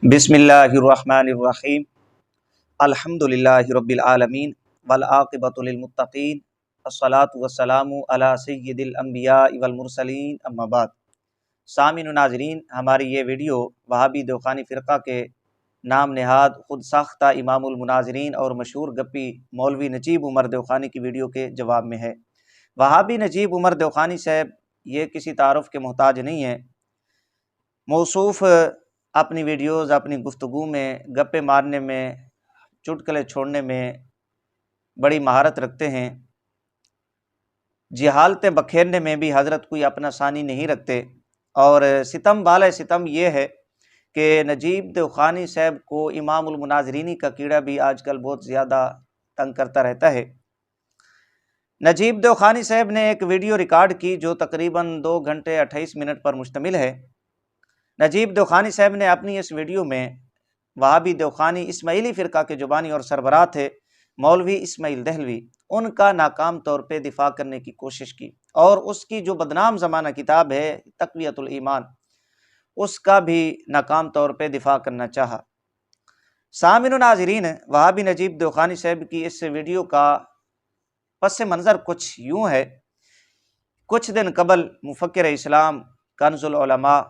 بسم اللہ الرحمن الرحیم الحمدللہ رب العالمین والعاقبۃ للمتقین الصلاۃ والسلام علی سید الانبیاء والمرسلین اما بعد۔ سامعین و ناظرین، ہماری یہ ویڈیو وہابی دیوخانی فرقہ کے نام نہاد خود ساختہ امام المناظرین اور مشہور گپی مولوی نجیب عمر دیوخانی کی ویڈیو کے جواب میں ہے۔ وہابی نجیب عمر دیوخانی صاحب یہ کسی تعارف کے محتاج نہیں ہیں۔ موصوف اپنی ویڈیوز، اپنی گفتگو میں گپے مارنے میں، چٹکلے چھوڑنے میں بڑی مہارت رکھتے ہیں۔ جہالتیں بکھیرنے میں بھی حضرت کوئی اپنا ثانی نہیں رکھتے، اور ستم بالہ ستم یہ ہے کہ نجیب دیوخانی صاحب کو امام المناظرینی کا کیڑا بھی آج کل بہت زیادہ تنگ کرتا رہتا ہے۔ نجیب دیوخانی صاحب نے ایک ویڈیو ریکارڈ کی جو تقریباً 2 گھنٹے 28 منٹ پر مشتمل ہے۔ نجیب دیوخانی صاحب نے اپنی اس ویڈیو میں وہابی دیوخانی اسماعیلی فرقہ کے جو بانی اور سربراہ تھے مولوی اسماعیل دہلوی، ان کا ناکام طور پہ دفاع کرنے کی کوشش کی، اور اس کی جو بدنام زمانہ کتاب ہے تقویۃ الایمان، اس کا بھی ناکام طور پہ دفاع کرنا چاہا۔ سامعین و ناظرین، وہابی نجیب دیوخانی صاحب کی اس ویڈیو کا پس منظر کچھ یوں ہے۔ کچھ دن قبل مفکر اسلام، کنز العلماء،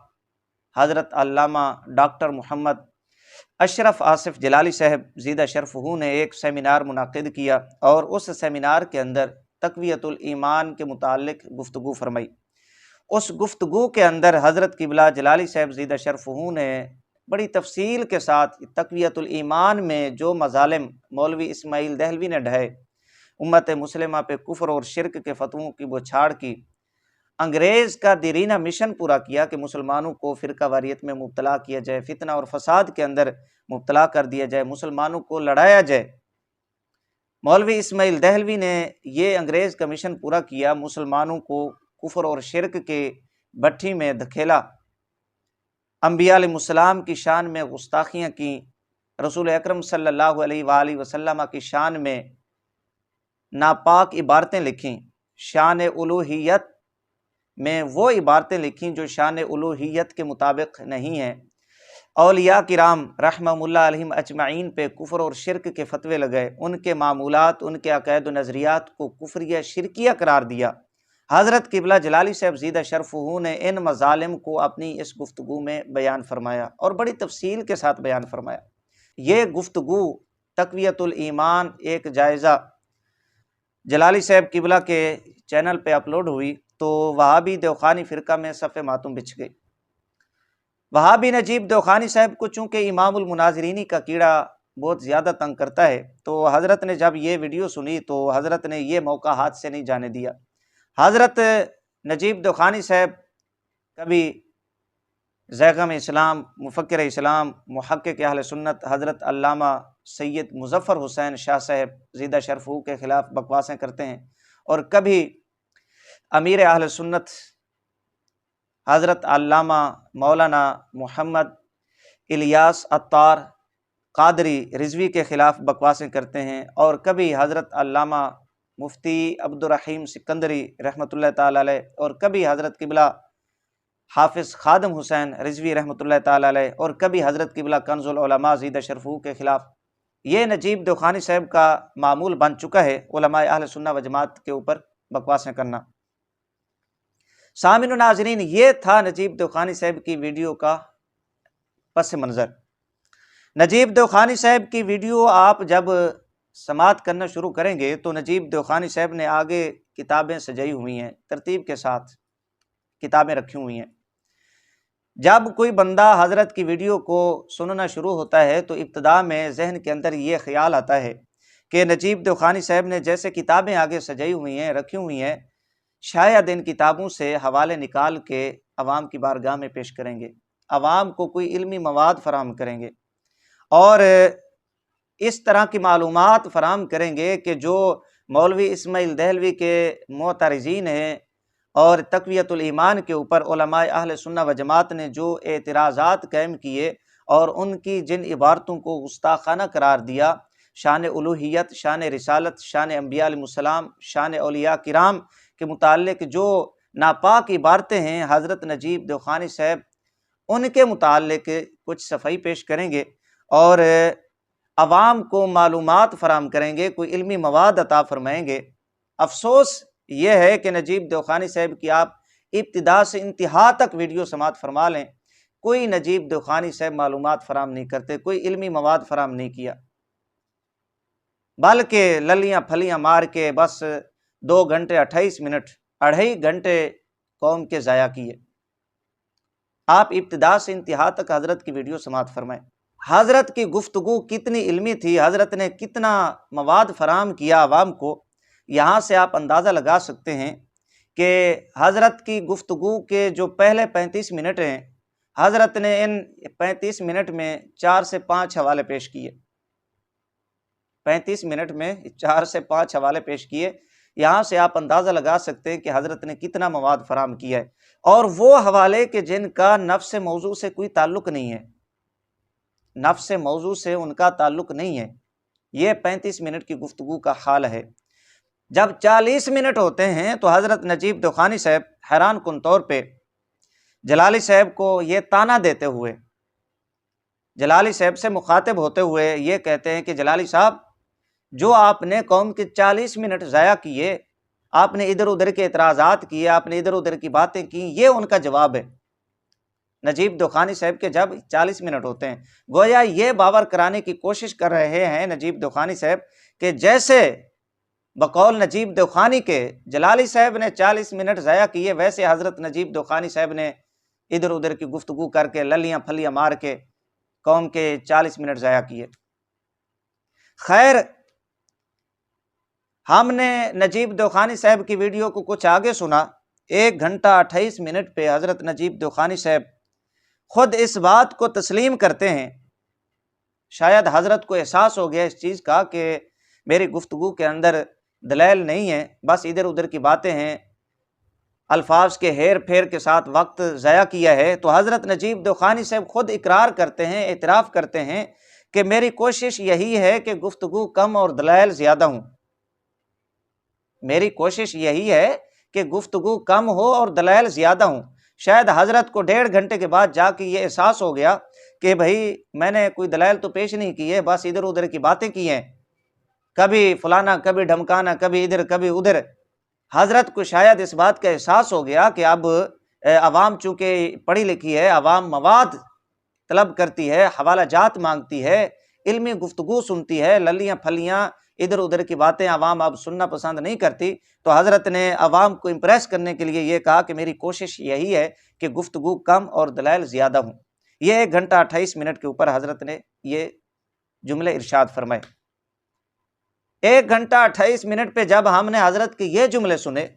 حضرت علامہ ڈاکٹر محمد اشرف آصف جلالی صاحب زیدہ شرفہ نے ایک سیمینار منعقد کیا، اور اس سیمینار کے اندر تقویۃ الایمان کے متعلق گفتگو فرمائی۔ اس گفتگو کے اندر حضرت قبلہ جلالی صاحب زیدہ شرفہ نے بڑی تفصیل کے ساتھ تقویۃ الایمان میں جو مظالم مولوی اسماعیل دہلوی نے ڈھائے، امت مسلمہ پہ کفر اور شرک کے فتووں کی بوچھاڑ کی، انگریز کا دیرینہ مشن پورا کیا کہ مسلمانوں کو فرقہ واریت میں مبتلا کیا جائے، فتنہ اور فساد کے اندر مبتلا کر دیا جائے، مسلمانوں کو لڑایا جائے۔ مولوی اسماعیل دہلوی نے یہ انگریز کا مشن پورا کیا، مسلمانوں کو کفر اور شرک کے بھٹی میں دھکیلا، انبیاء علیہ السلام کی شان میں گستاخیاں کی، رسول اکرم صلی اللہ علیہ وآلہ وسلم کی شان میں ناپاک عبارتیں لکھیں، شان الوہیت میں وہ عبارتیں لکھیں جو شان الوہیت کے مطابق نہیں ہیں، اولیاء کرام رحمہم اللہ علیہم اجمعین پہ کفر اور شرک کے فتوے لگائے، ان کے معمولات، ان کے عقائد و نظریات کو کفریہ شرکیہ قرار دیا۔ حضرت قبلہ جلالی صاحب زیدہ شرفہ نے ان مظالم کو اپنی اس گفتگو میں بیان فرمایا، اور بڑی تفصیل کے ساتھ بیان فرمایا۔ یہ گفتگو تقویۃ الایمان ایک جائزہ جلالی صاحب قبلہ کے چینل پہ اپلوڈ ہوئی تو وہابی دیوخانی فرقہ میں صف ماتم بچھ گئی۔ وہابی نجیب دیوخانی صاحب کو چونکہ امام المناظرینی کا کیڑا بہت زیادہ تنگ کرتا ہے، تو حضرت نے جب یہ ویڈیو سنی تو حضرت نے یہ موقع ہاتھ سے نہیں جانے دیا۔ حضرت نجیب دیوخانی صاحب کبھی زیغم اسلام، مفکر اسلام، محقق اہل سنت حضرت علامہ سید مظفر حسین شاہ صاحب زیدہ شرفہ کے خلاف بکواسیں کرتے ہیں، اور کبھی امیر اہل سنت حضرت علامہ مولانا محمد الیاس عطار قادری رضوی کے خلاف بکواسیں کرتے ہیں، اور کبھی حضرت علامہ مفتی عبدالرحیم سکندری رحمۃ اللہ تعالی علیہ، اور کبھی حضرت قبلہ حافظ خادم حسین رضوی رحمۃ اللہ تعالی علیہ، اور کبھی حضرت قبلہ کنز العلماء زیدہ شرفہ کے خلاف۔ یہ نجیب دیوخانی صاحب کا معمول بن چکا ہے علماء اہل سنہ و جماعت کے اوپر بکواسیں کرنا۔ سامعین و ناظرین، یہ تھا نجیب دیوخانی صاحب کی ویڈیو کا پس منظر۔ نجیب دیوخانی صاحب کی ویڈیو آپ جب سماعت کرنا شروع کریں گے تو نجیب دیوخانی صاحب نے آگے کتابیں سجائی ہوئی ہیں، ترتیب کے ساتھ کتابیں رکھی ہوئی ہیں۔ جب کوئی بندہ حضرت کی ویڈیو کو سننا شروع ہوتا ہے تو ابتدا میں ذہن کے اندر یہ خیال آتا ہے کہ نجیب دیوخانی صاحب نے جیسے کتابیں آگے سجائی ہوئی ہیں، رکھی ہوئی ہیں، شاید ان کتابوں سے حوالے نکال کے عوام کی بارگاہ میں پیش کریں گے، عوام کو کوئی علمی مواد فراہم کریں گے، اور اس طرح کی معلومات فراہم کریں گے کہ جو مولوی اسماعیل دہلوی کے معترضین ہیں، اور تقویۃ الایمان کے اوپر علماء اہل سنہ و جماعت نے جو اعتراضات قائم کیے اور ان کی جن عبارتوں کو گستاخانہ قرار دیا، شان الوہیت، شان رسالت، شان انبیاء علیہ السلام، شان اولیاء کرام کے متعلق جو ناپاک عبارتیں ہیں، حضرت نجیب دیوخانی صاحب ان کے متعلق کچھ صفائی پیش کریں گے اور عوام کو معلومات فراہم کریں گے، کوئی علمی مواد عطا فرمائیں گے۔ افسوس یہ ہے کہ نجیب دیوخانی صاحب کی آپ ابتدا سے انتہا تک ویڈیو سماعت فرما لیں، کوئی نجیب دیوخانی صاحب معلومات فراہم نہیں کرتے، کوئی علمی مواد فراہم نہیں کیا، بلکہ للیاں پھلیاں مار کے بس 2 گھنٹے 28 منٹ 2.5 گھنٹے قوم کے ضائع کیے۔ آپ ابتدا سے انتہا تک حضرت کی ویڈیو سماعت فرمائیں، حضرت کی گفتگو کتنی علمی تھی، حضرت نے کتنا مواد فراہم کیا عوام کو، یہاں سے آپ اندازہ لگا سکتے ہیں کہ حضرت کی گفتگو کے جو پہلے 35 منٹ ہیں، حضرت نے ان 35 منٹ میں 4 سے 5 حوالے پیش کیے، 35 منٹ میں 4 سے 5 حوالے پیش کیے۔ یہاں سے آپ اندازہ لگا سکتے ہیں کہ حضرت نے کتنا مواد فراہم کیا ہے، اور وہ حوالے کہ جن کا نفس موضوع سے کوئی تعلق نہیں ہے، نفس موضوع سے ان کا تعلق نہیں ہے۔ یہ 35 منٹ کی گفتگو کا حال ہے۔ جب 40 منٹ ہوتے ہیں تو حضرت نجیب دیوخانی صاحب حیران کن طور پہ جلالی صاحب کو یہ طعنہ دیتے ہوئے، جلالی صاحب سے مخاطب ہوتے ہوئے یہ کہتے ہیں کہ جلالی صاحب، جو آپ نے قوم کے 40 منٹ ضائع کیے، آپ نے ادھر ادھر کے اعتراضات کیے، آپ نے ادھر ادھر کی باتیں کی، یہ ان کا جواب ہے۔ نجیب دیوخانی صاحب کے جب 40 منٹ ہوتے ہیں، گویا یہ باور کرانے کی کوشش کر رہے ہیں نجیب دیوخانی صاحب کہ جیسے بقول نجیب دیوخانی کے جلالی صاحب نے 40 منٹ ضائع کیے، ویسے حضرت نجیب دیوخانی صاحب نے ادھر ادھر کی گفتگو کر کے للیاں پھلیاں مار کے قوم کے 40 منٹ ضائع کیے۔ خیر، ہم نے نجیب دیوخانی صاحب کی ویڈیو کو کچھ آگے سنا، 1 گھنٹہ 28 منٹ پہ حضرت نجیب دیوخانی صاحب خود اس بات کو تسلیم کرتے ہیں، شاید حضرت کو احساس ہو گیا اس چیز کا کہ میری گفتگو کے اندر دلائل نہیں ہے، بس ادھر ادھر کی باتیں ہیں، الفاظ کے ہیر پھیر کے ساتھ وقت ضائع کیا ہے۔ تو حضرت نجیب دیوخانی صاحب خود اقرار کرتے ہیں، اعتراف کرتے ہیں کہ میری کوشش یہی ہے کہ گفتگو کم اور دلائل زیادہ ہوں، میری کوشش یہی ہے کہ گفتگو کم ہو اور دلائل زیادہ ہوں۔ شاید حضرت کو 1.5 گھنٹے کے بعد جا کے یہ احساس ہو گیا کہ بھائی میں نے کوئی دلائل تو پیش نہیں کی ہے، بس ادھر ادھر کی باتیں کی ہیں، کبھی فلانا کبھی ڈھمکانا، کبھی ادھر کبھی ادھر۔ حضرت کو شاید اس بات کا احساس ہو گیا کہ اب عوام چونکہ پڑھی لکھی ہے، عوام مواد طلب کرتی ہے، حوالہ جات مانگتی ہے، علمی گفتگو سنتی ہے، للیاں پھلیاں ادھر ادھر کی باتیں عوام اب سننا پسند نہیں کرتی۔ تو حضرت نے عوام کو امپریس کرنے کے لیے یہ کہا کہ میری کوشش یہی ہے کہ گفتگو کم اور دلائل زیادہ ہوں۔ یہ 1 گھنٹہ 28 منٹ کے اوپر حضرت نے یہ جملے ارشاد فرمائے۔ 1 گھنٹہ 28 منٹ پہ جب ہم نے حضرت کے یہ جملے سنے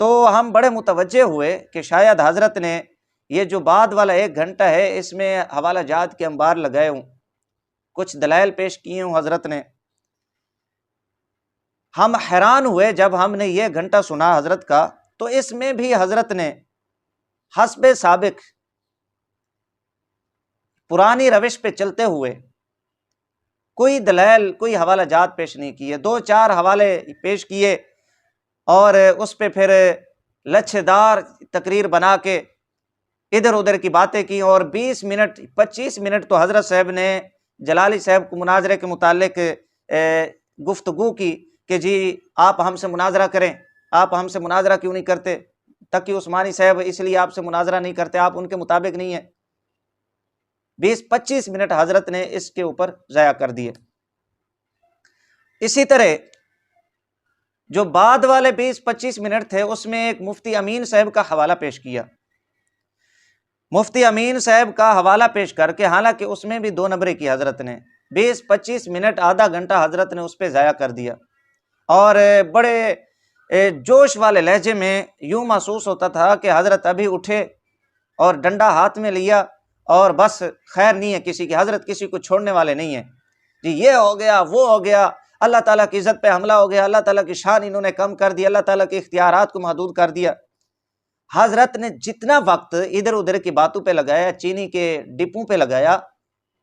تو ہم بڑے متوجہ ہوئے کہ شاید حضرت نے یہ جو بعد والا 1 گھنٹہ ہے اس میں حوالہ جات کے انبار لگائے ہوں، کچھ دلائل پیش کیے ہوں حضرت نے۔ ہم حیران ہوئے جب ہم نے یہ گھنٹہ سنا حضرت کا، تو اس میں بھی حضرت نے حسب سابق پرانی روش پہ چلتے ہوئے کوئی دلائل کوئی حوالہ جات پیش نہیں کیے، 2-4 حوالے پیش کیے اور اس پہ پھر لچھے دار تقریر بنا کے ادھر ادھر کی باتیں کی، اور 20 منٹ 25 منٹ تو حضرت صاحب نے جلالی صاحب کو مناظرے کے متعلق گفتگو کی کہ جی آپ ہم سے مناظرہ کریں، آپ ہم سے مناظرہ کیوں نہیں کرتے، تقی عثمانی صاحب اس لیے آپ سے مناظرہ نہیں کرتے، آپ ان کے مطابق نہیں ہیں۔ 20-25 منٹ حضرت نے اس کے اوپر ضائع کر دیے۔ اسی طرح جو بعد والے 20-25 منٹ تھے اس میں ایک مفتی امین صاحب کا حوالہ پیش کیا، مفتی امین صاحب کا حوالہ پیش کر کے، حالانکہ اس میں بھی 2 نمبریں کی حضرت نے، 20-25 منٹ آدھا گھنٹہ حضرت نے اس پہ ضائع کر دیا، اور بڑے جوش والے لہجے میں یوں محسوس ہوتا تھا کہ حضرت ابھی اٹھے اور ڈنڈا ہاتھ میں لیا اور بس خیر نہیں ہے کسی کی، حضرت کسی کو چھوڑنے والے نہیں ہیں، جی یہ ہو گیا وہ ہو گیا، اللہ تعالیٰ کی عزت پہ حملہ ہو گیا، اللہ تعالیٰ کی شان انہوں نے کم کر دی، اللہ تعالیٰ کے اختیارات کو محدود کر دیا۔ حضرت نے جتنا وقت ادھر ادھر کی باتوں پہ لگایا، چینی کے ڈپوں پہ لگایا،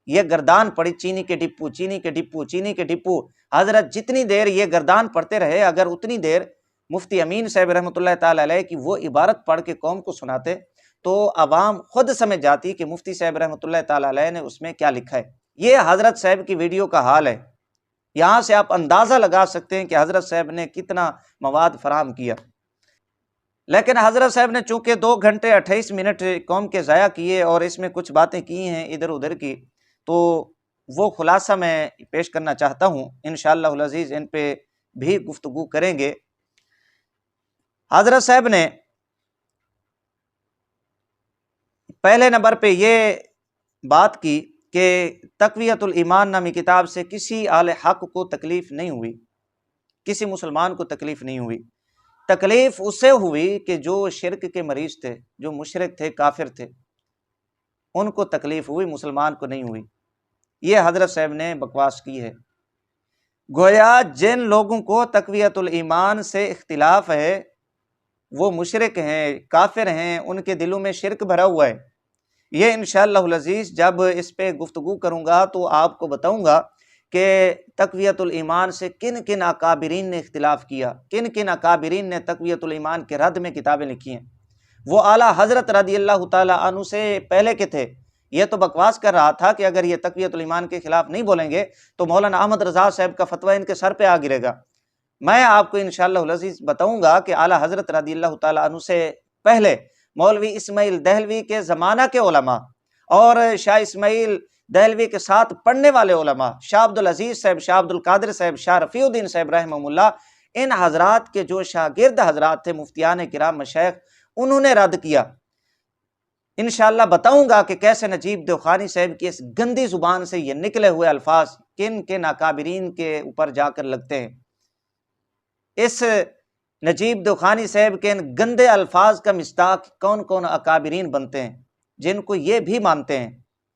یہ گردان پڑی چینی کے ڈپو، چینی کے ڈپو، چینی کے ڈپو، حضرت جتنی دیر یہ گردان پڑتے رہے، اگر اتنی دیر مفتی امین صاحب رحمۃ اللہ تعالی علیہ کی وہ عبارت پڑھ کے قوم کو سناتے تو عوام خود سمجھ جاتی کہ مفتی صاحب رحمۃ اللہ تعالی علیہ نے اس میں کیا لکھا ہے۔ یہ حضرت صاحب کی ویڈیو کا حال ہے، یہاں سے آپ اندازہ لگا سکتے ہیں کہ حضرت صاحب نے کتنا مواد فراہم کیا۔ لیکن حضرت صاحب نے چونکہ 2 گھنٹے 28 منٹ قوم کے ضائع کیے اور اس میں کچھ باتیں کی ہیں ادھر ادھر کی، تو وہ خلاصہ میں پیش کرنا چاہتا ہوں، انشاءاللہ العزیز ان پہ بھی گفتگو کریں گے۔ حضرت صاحب نے پہلے نمبر پہ یہ بات کی کہ تقویت الایمان نامی کتاب سے کسی اہل حق کو تکلیف نہیں ہوئی، کسی مسلمان کو تکلیف نہیں ہوئی۔ تکلیف اسے ہوئی کہ جو شرک کے مریض تھے، جو مشرک تھے، کافر تھے، ان کو تکلیف ہوئی، مسلمان کو نہیں ہوئی۔ یہ حضرت صاحب نے بکواس کی ہے۔ گویا جن لوگوں کو تقویت الایمان سے اختلاف ہے وہ مشرک ہیں، کافر ہیں، ان کے دلوں میں شرک بھرا ہوا ہے۔ یہ انشاءاللہ العزیز جب اس پہ گفتگو کروں گا تو آپ کو بتاؤں گا کہ تقویت الایمان سے کن کن اکابرین نے اختلاف کیا، کن کن اکابرین نے تقویت الایمان کے رد میں کتابیں لکھی ہیں۔ وہ اعلیٰ حضرت رضی اللہ تعالی عنہ سے پہلے کے تھے، یہ تو بکواس کر رہا تھا کہ اگر یہ تقویت الایمان کے خلاف نہیں بولیں گے تو مولانا احمد رضا صاحب کا فتویٰ ان کے سر پہ آ گرے گا۔ میں آپ کو انشاءاللہ العزیز بتاؤں گا کہ اعلیٰ حضرت رضی اللہ تعالی عنہ سے پہلے مولوی اسماعیل دہلوی کے زمانہ کے علماء اور شاہ اسماعیل دہلوی کے ساتھ پڑھنے والے علماء، شاہ عبدالعزیز صاحب، شاہ عبدالقادر صاحب، شاہ رفیع الدین صاحب رحمہ اللہ، ان حضرات کے جو شاگرد حضرات تھے، مفتیان کرام، مشائخ، انہوں نے رد کیا۔ انشاءاللہ بتاؤں گا کہ کیسے نجیب دیوخانی صاحب کی اس گندی زبان سے یہ نکلے ہوئے الفاظ کن کن اکابرین کے اوپر جا کر لگتے ہیں۔ اس نجیب دیوخانی صاحب کے ان گندے الفاظ کا مصداق کون کون اکابرین بنتے ہیں جن کو یہ بھی مانتے ہیں۔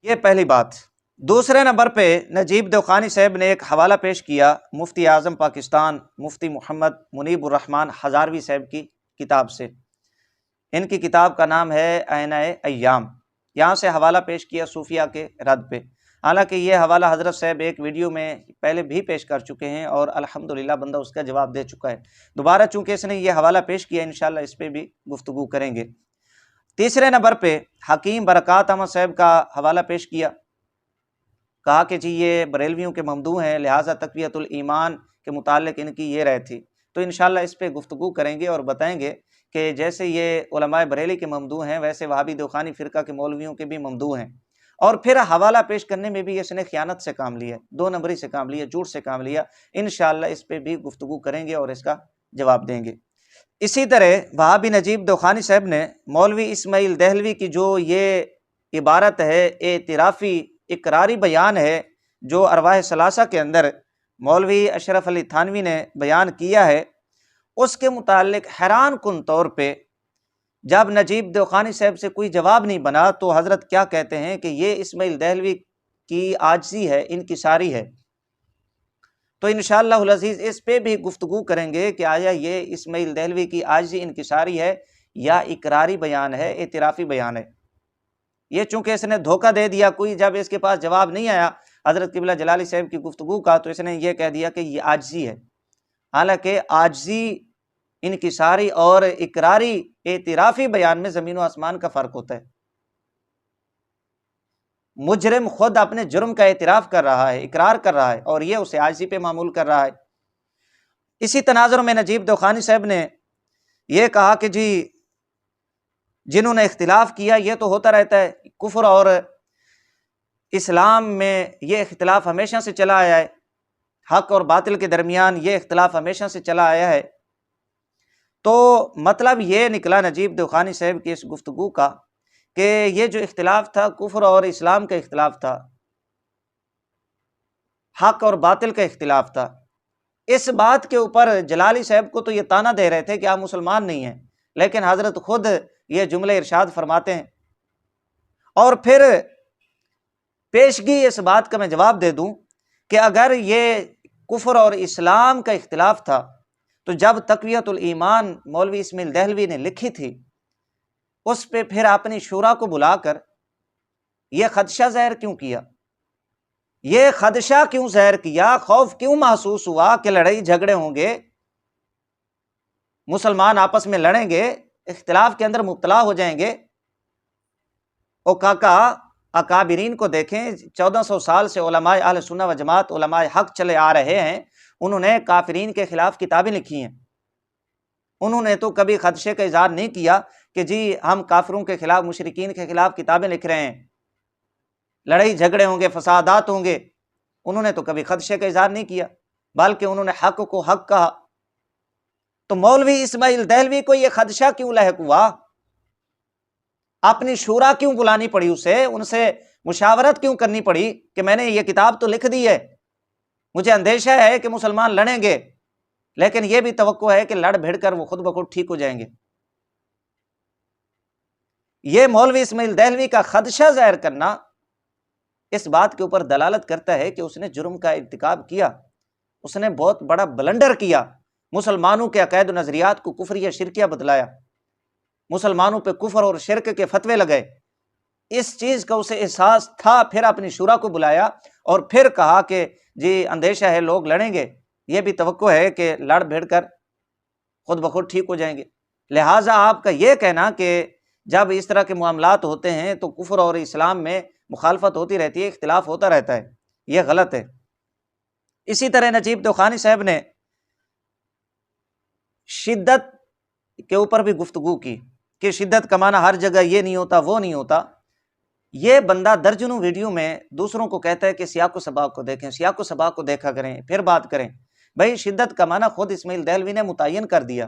یہ پہلی بات۔ دوسرے نمبر پہ نجیب دیوخانی صاحب نے ایک حوالہ پیش کیا مفتی اعظم پاکستان مفتی محمد منیب الرحمن ہزاروی صاحب کی کتاب سے۔ ان کی کتاب کا نام ہے آئینہ ایام۔ یہاں سے حوالہ پیش کیا صوفیہ کے رد پہ، حالانکہ یہ حوالہ حضرت صاحب ایک ویڈیو میں پہلے بھی پیش کر چکے ہیں اور الحمدللہ بندہ اس کا جواب دے چکا ہے۔ دوبارہ چونکہ اس نے یہ حوالہ پیش کیا، انشاءاللہ اس پہ بھی گفتگو کریں گے۔ تیسرے نمبر پہ حکیم برکات احمد صاحب کا حوالہ پیش کیا، کہا کہ جی یہ بریلویوں کے ممدوح ہیں، لہٰذا تقویت الایمان کے متعلق ان کی یہ رائے تھی۔ تو انشاءاللہ اس پہ گفتگو کریں گے اور بتائیں گے کہ جیسے یہ علماء بریلی کے ممدوح ہیں ویسے وہابی دیوخانی فرقہ کے مولویوں کے بھی ممدوح ہیں۔ اور پھر حوالہ پیش کرنے میں بھی اس نے خیانت سے کام لیا، 2 نمبری سے کام لیا، جھوٹ سے کام لیا۔ انشاءاللہ اس پہ بھی گفتگو کریں گے اور اس کا جواب دیں گے۔ اسی طرح وہابی نجیب دیوخانی صاحب نے مولوی اسماعیل دہلوی کی جو یہ عبارت ہے، اعترافی اقراری بیان ہے جو ارواح ثلاثہ کے اندر مولوی اشرف علی تھانوی نے بیان کیا ہے، اس کے متعلق حیران کن طور پہ جب نجیب دیوخانی صاحب سے کوئی جواب نہیں بنا تو حضرت کیا کہتے ہیں کہ یہ اسماعیل دہلوی کی عاجزی ہے، انکساری ہے۔ تو انشاءاللہ العزیز اس پہ بھی گفتگو کریں گے کہ آیا یہ اسماعیل دہلوی کی عاجزی انکساری ہے یا اقراری بیان ہے، اعترافی بیان ہے۔ یہ چونکہ اس نے دھوکہ دے دیا، کوئی جب اس کے پاس جواب نہیں آیا حضرت قبلہ جلالی صاحب کی گفتگو کا تو اس نے یہ کہہ دیا کہ یہ عاجزی ہے، حالانکہ عاجزی، انکساری اور اقراری اعترافی بیان میں زمین و آسمان کا فرق ہوتا ہے۔ مجرم خود اپنے جرم کا اعتراف کر رہا ہے، اقرار کر رہا ہے، اور یہ اسے عاجزی پہ معمول کر رہا ہے۔ اسی تناظر میں نجیب دیوخانی صاحب نے یہ کہا کہ جی جنہوں نے اختلاف کیا یہ تو ہوتا رہتا ہے، کفر اور اسلام میں یہ اختلاف ہمیشہ سے چلا آیا ہے، حق اور باطل کے درمیان یہ اختلاف ہمیشہ سے چلا آیا ہے۔ تو مطلب یہ نکلا نجیب دیوخانی صاحب کی اس گفتگو کا کہ یہ جو اختلاف تھا کفر اور اسلام کا اختلاف تھا، حق اور باطل کا اختلاف تھا۔ اس بات کے اوپر جلالی صاحب کو تو یہ تانا دے رہے تھے کہ آپ مسلمان نہیں ہیں، لیکن حضرت خود یہ جملے ارشاد فرماتے ہیں۔ اور پھر پیشگی اس بات کا میں جواب دے دوں کہ اگر یہ کفر اور اسلام کا اختلاف تھا تو جب تقویت الایمان مولوی اسماعیل دہلوی نے لکھی تھی اس پہ پھر اپنی شورا کو بلا کر یہ خدشہ ظاہر کیوں کیا؟ یہ خدشہ کیوں ظاہر کیا؟ خوف کیوں محسوس ہوا کہ لڑائی جھگڑے ہوں گے؟ مسلمان آپس میں لڑیں گے، اختلاف کے اندر مبتلا ہو جائیں گے۔ او کاکا اکابرین کو دیکھیں، 1400 سال سے علماء اہل سنت و جماعت، علماء حق چلے آ رہے ہیں، انہوں نے کافرین کے خلاف کتابیں لکھی ہیں۔ انہوں نے تو کبھی خدشے کا اظہار نہیں کیا کہ جی ہم کافروں کے خلاف، مشرکین کے خلاف کتابیں لکھ رہے ہیں، لڑائی جھگڑے ہوں گے، فسادات ہوں گے، انہوں نے تو کبھی خدشے کا اظہار نہیں کیا، بلکہ انہوں نے حق کو حق کہا۔ تو مولوی اسماعیل دہلوی کو یہ خدشہ کیوں لاحق ہوا؟ اپنی شورا کیوں بلانی پڑی اسے؟ ان سے مشاورت کیوں کرنی پڑی کہ میں نے یہ کتاب تو لکھ دی ہے، مجھے اندیشہ ہے کہ مسلمان لڑیں گے، لیکن یہ بھی توقع ہے کہ لڑ بھڑ کر وہ خود بخود ٹھیک ہو جائیں گے۔ یہ مولوی اسماعیل دہلوی کا خدشہ ظاہر کرنا اس بات کے اوپر دلالت کرتا ہے کہ اس نے جرم کا ارتکاب کیا، اس نے بہت بڑا بلنڈر کیا، مسلمانوں کے عقائد و نظریات کو کفریہ شرکیہ بدلایا، مسلمانوں پہ کفر اور شرک کے فتوے لگائے۔ اس چیز کا اسے احساس تھا، پھر اپنی شورا کو بلایا اور پھر کہا کہ جی اندیشہ ہے لوگ لڑیں گے، یہ بھی توقع ہے کہ لڑ بھیڑ کر خود بخود ٹھیک ہو جائیں گے۔ لہٰذا آپ کا یہ کہنا کہ جب اس طرح کے معاملات ہوتے ہیں تو کفر اور اسلام میں مخالفت ہوتی رہتی ہے، اختلاف ہوتا رہتا ہے، یہ غلط ہے۔ اسی طرح نجیب دوخانی صاحب نے شدت کے اوپر بھی گفتگو کی کہ شدت کا معنی ہر جگہ یہ نہیں ہوتا، وہ نہیں ہوتا۔ یہ بندہ درجنوں ویڈیو میں دوسروں کو کہتا ہے کہ سیاق و سباق کو دیکھیں، سیاق و سباق کو دیکھا کریں، پھر بات کریں۔ بھائی شدت کا معنی خود اسماعیل دہلوی نے متعین کر دیا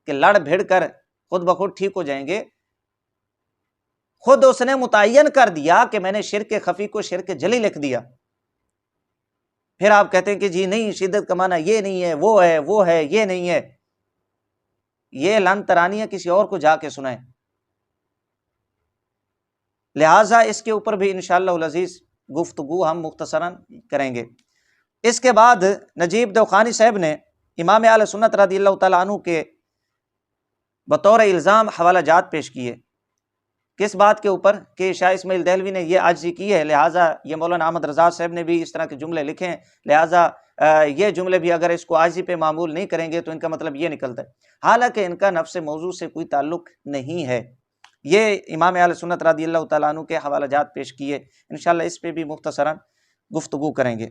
کہ لڑ بھیڑ کر خود بخود ٹھیک ہو جائیں گے۔ خود اس نے متعین کر دیا کہ میں نے شرک خفی کو شرک جلی لکھ دیا۔ پھر آپ کہتے ہیں کہ جی نہیں، شدت کا معنی یہ نہیں ہے، وہ ہے، یہ نہیں ہے۔ یہ لن ترانیاں کسی اور کو جا کے سنائیں۔ لہٰذا اس کے اوپر بھی انشاءاللہ العزیز گفتگو ہم مختصراً کریں گے۔ اس کے بعد نجیب دوخانی صاحب نے امام اہل سنت رضی اللہ تعالیٰ عنہ کے بطور الزام حوالہ جات پیش کیے۔ کس بات کے اوپر؟ کہ شاہ اسماعیل دہلوی نے یہ عاجزی کی ہے، لہٰذا یہ مولانا احمد رضا صاحب نے بھی اس طرح کے جملے لکھے ہیں، لہٰذا یہ جملے بھی اگر اس کو عاجزی پہ معمول نہیں کریں گے تو ان کا مطلب یہ نکلتا ہے، حالانکہ ان کا نفس موضوع سے کوئی تعلق نہیں ہے۔ یہ امام اہل سنت رضی اللہ تعالیٰ عنہ کے حوالہ جات پیش کیے، انشاءاللہ اس پہ بھی مختصراً گفتگو کریں گے۔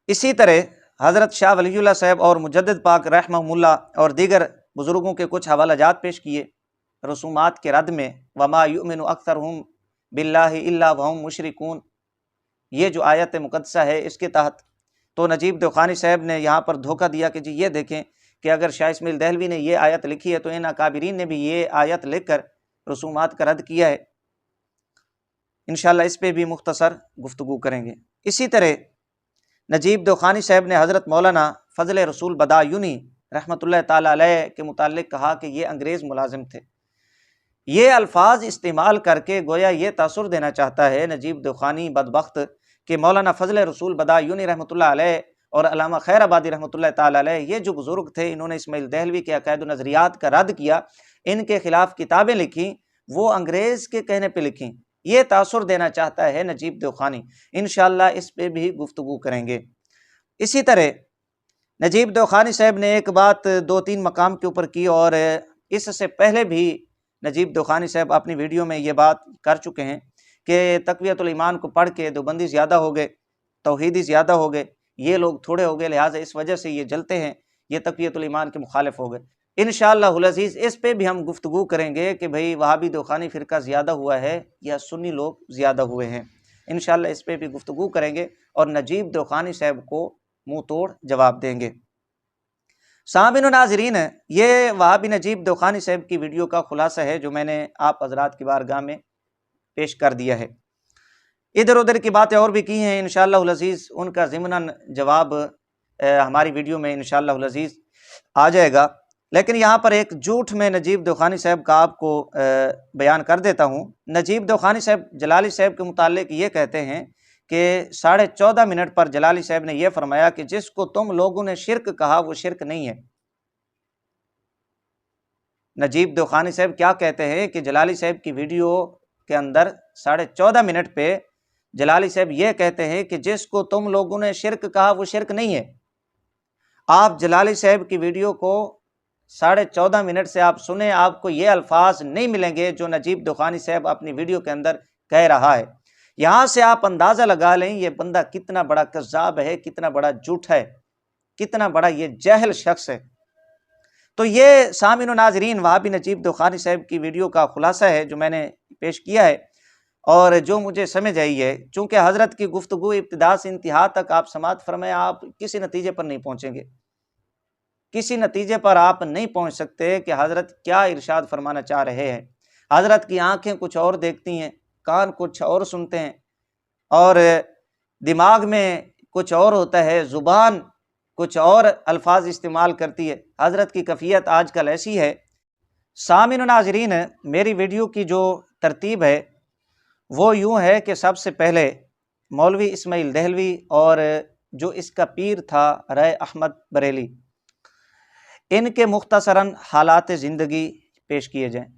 اسی طرح حضرت شاہ ولی اللہ صاحب اور مجدد پاک رحمہ اللہ اور دیگر بزرگوں کے کچھ حوالہ جات پیش کیے رسومات کے رد میں۔ وما یؤمن اکثرہم باللہ الا وہم مشرکون، یہ جو آیت مقدسہ ہے اس کے تحت تو نجیب دوخانی صاحب نے یہاں پر دھوکہ دیا کہ جی یہ دیکھیں کہ اگر شاہ اسماعیل دہلوی نے یہ آیت لکھی ہے تو ان اکابرین نے بھی یہ آیت لکھ کر رسومات کا رد کیا ہے۔ انشاءاللہ اس پہ بھی مختصر گفتگو کریں گے۔ اسی طرح نجیب دوخانی صاحب نے حضرت مولانا فضل رسول بدایونی رحمۃ اللہ تعالی علیہ کے متعلق کہا کہ یہ انگریز ملازم تھے۔ یہ الفاظ استعمال کر کے گویا یہ تاثر دینا چاہتا ہے نجیب دوخانی بدبخت کہ مولانا فضل رسول بدایونی رحمۃ اللہ علیہ اور علامہ خیر آبادی رحمۃ اللہ تعالی علیہ یہ جو بزرگ تھے، انہوں نے اسماعیل دہلوی کے عقائد و نظریات کا رد کیا، ان کے خلاف کتابیں لکھیں، وہ انگریز کے کہنے پہ لکھیں۔ یہ تاثر دینا چاہتا ہے نجیب دوخانی، انشاءاللہ اس پہ بھی گفتگو کریں گے۔ اسی طرح نجیب دوخانی صاحب نے ایک بات 2-3 مقام کے اوپر کی، اور اس سے پہلے بھی نجیب دوخانی صاحب اپنی ویڈیو میں یہ بات کر چکے ہیں کہ تقویۃ الایمان کو پڑھ کے دیوبندی زیادہ ہو گئے، توحیدی زیادہ ہو گئے، یہ لوگ تھوڑے ہو گئے، لہٰذا اس وجہ سے یہ جلتے ہیں، یہ تقویۃ الایمان کے مخالف ہو گئے۔ انشاءاللہ العزیز اس پہ بھی ہم گفتگو کریں گے کہ بھئی وہابی دوخانی فرقہ زیادہ ہوا ہے یا سنی لوگ زیادہ ہوئے ہیں۔ انشاءاللہ اس پہ بھی گفتگو کریں گے اور نجیب دوخانی صاحب کو منہ توڑ جواب دیں گے۔ سامعین و ناظرین، یہ وہابی نجیب دوخانی صاحب کی ویڈیو کا خلاصہ ہے جو میں نے آپ حضرات کی بارگاہ میں پیش کر دیا ہے۔ ادھر ادھر کی باتیں اور بھی کی ہیں، انشاءاللہ العزیز ان کا ضمناً جواب ہماری ویڈیو میں انشاءاللہ العزیز آ جائے گا، لیکن یہاں پر ایک جھوٹ میں نجیب دوخانی صاحب کا آپ کو بیان کر دیتا ہوں۔ نجیب دوخانی صاحب جلالی صاحب کے متعلق یہ کہتے ہیں کہ 14.5 منٹ پر جلالی صاحب نے یہ فرمایا کہ جس کو تم لوگوں نے شرک کہا وہ شرک نہیں ہے۔ نجیب دوخانی صاحب کیا کہتے ہیں کہ جلالی صاحب کی ویڈیو کے اندر 14.5 منٹ پہ جلالی صاحب یہ کہتے ہیں کہ جس کو تم لوگوں نے شرک کہا وہ شرک نہیں ہے۔ آپ جلالی صاحب کی ویڈیو کو 14.5 منٹ سے آپ سنیں، آپ کو یہ الفاظ نہیں ملیں گے جو نجیب دخانی صاحب اپنی ویڈیو کے اندر کہہ رہا ہے۔ یہاں سے آپ اندازہ لگا لیں یہ بندہ کتنا بڑا کذاب ہے، کتنا بڑا جھوٹ ہے، کتنا بڑا یہ جاہل شخص ہے۔ تو یہ سامعین و ناظرین وہابی نجیب دخانی صاحب کی ویڈیو کا خلاصہ ہے جو میں نے پیش کیا ہے، اور جو مجھے سمجھ آئی ہے۔ چونکہ حضرت کی گفتگو ابتدا سے انتہا تک آپ سماعت فرمائیں، آپ کسی نتیجے پر نہیں پہنچیں گے، کسی نتیجے پر آپ نہیں پہنچ سکتے کہ حضرت کیا ارشاد فرمانا چاہ رہے ہیں۔ حضرت کی آنکھیں کچھ اور دیکھتی ہیں، کان کچھ اور سنتے ہیں، اور دماغ میں کچھ اور ہوتا ہے، زبان کچھ اور الفاظ استعمال کرتی ہے۔ حضرت کی کیفیت آج کل ایسی ہے۔ سامعین و ناظرین، میری ویڈیو کی جو ترتیب ہے وہ یوں ہے کہ سب سے پہلے مولوی اسماعیل دہلوی اور جو اس کا پیر تھا رائے احمد بریلی، ان کے مختصراً حالات زندگی پیش کیے جائیں۔